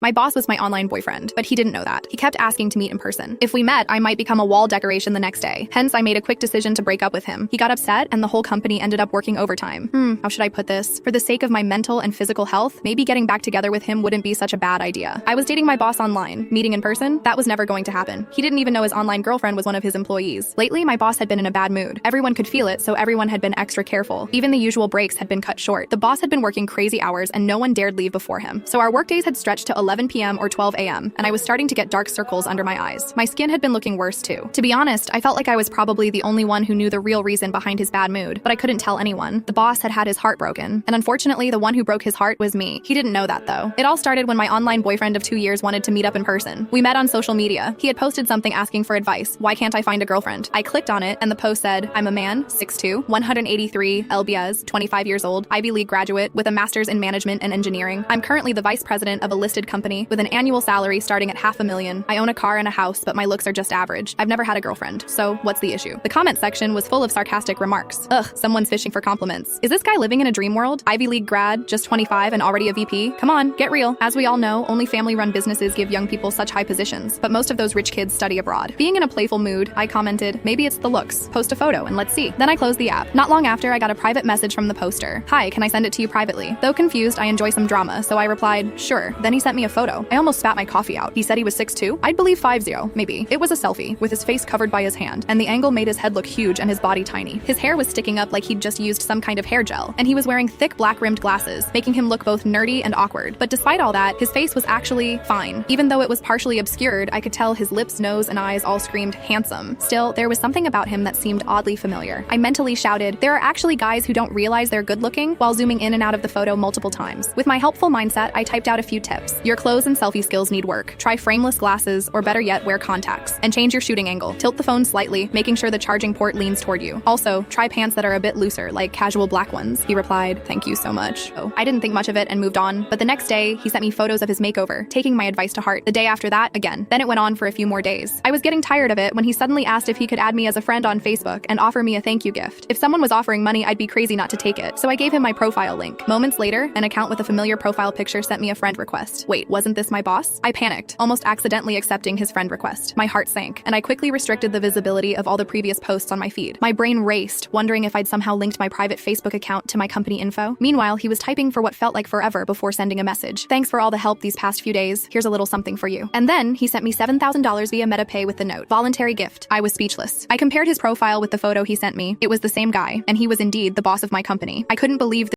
My boss was my online boyfriend, but he didn't know that. He kept asking to meet in person. If we met, I might become a wall decoration the next day. Hence, I made a quick decision to break up with him. He got upset, and the whole company ended up working overtime. How should I put this? For the sake of my mental and physical health, maybe getting back together with him wouldn't be such a bad idea. I was dating my boss online. Meeting in person? That was never going to happen. He didn't even know his online girlfriend was one of his employees. Lately, my boss had been in a bad mood. Everyone could feel it, so everyone had been extra careful. Even the usual breaks had been cut short. The boss had been working crazy hours, and no one dared leave before him. So our workdays had stretched to 11 p.m. or 12 a.m., and I was starting to get dark circles under my eyes. My skin had been looking worse too. To be honest, I felt like I was probably the only one who knew the real reason behind his bad mood, but I couldn't tell anyone. The boss had had his heart broken, and unfortunately, the one who broke his heart was me. He didn't know that though. It all started when my online boyfriend of 2 years wanted to meet up in person. We met on social media. He had posted something asking for advice. Why can't I find a girlfriend? I clicked on it, and the post said, I'm a man, 6'2", 183 lbs, 25 years old, Ivy League graduate with a master's in management and engineering. I'm currently the vice president of a listed company with an annual salary starting at $500,000. I own a car and a house, but my looks are just average. I've never had a girlfriend. So what's the issue? The comment section was full of sarcastic remarks. Ugh, someone's fishing for compliments. Is this guy living in a dream world? Ivy League grad, just 25 and already a VP? Come on, get real. As we all know, only family-run businesses give young people such high positions, but most of those rich kids study abroad. Being in a playful mood, I commented, maybe it's the looks. Post a photo and let's see. Then I closed the app. Not long after, I got a private message from the poster. Hi, can I send it to you privately? Though confused, I enjoy some drama, so I replied, sure. Then he sent me a photo. I almost spat my coffee out. He said he was 6'2". I'd believe 5'0", maybe. It was a selfie, with his face covered by his hand, and the angle made his head look huge and his body tiny. His hair was sticking up like he'd just used some kind of hair gel, and he was wearing thick black-rimmed glasses, making him look both nerdy and awkward. But despite all that, his face was actually fine. Even though it was partially obscured, I could tell his lips, nose, and eyes all screamed handsome. Still, there was something about him that seemed oddly familiar. I mentally shouted, there are actually guys who don't realize they're good-looking, while zooming in and out of the photo multiple times. With my helpful mindset, I typed out a few tips. Your clothes and selfie skills need work. Try frameless glasses, or better yet, wear contacts. And change your shooting angle. Tilt the phone slightly, making sure the charging port leans toward you. Also, try pants that are a bit looser, like casual black ones. He replied, thank you so much. Oh, I didn't think much of it and moved on, but the next day, he sent me photos of his makeover, taking my advice to heart. The day after that, again. Then it went on for a few more days. I was getting tired of it when he suddenly asked if he could add me as a friend on Facebook and offer me a thank you gift. If someone was offering money, I'd be crazy not to take it, so I gave him my profile link. Moments later, an account with a familiar profile picture sent me a friend request. Wait, wasn't this my boss? I panicked, almost accidentally accepting his friend request. My heart sank, and I quickly restricted the visibility of all the previous posts on my feed. My brain raced, wondering if I'd somehow linked my private Facebook account to my company info. Meanwhile, he was typing for what felt like forever before sending a message. Thanks for all the help these past few days. Here's a little something for you. And then he sent me $7,000 via MetaPay with the note, voluntary gift. I was speechless. I compared his profile with the photo he sent me. It was the same guy, and he was indeed the boss of my company. I couldn't believe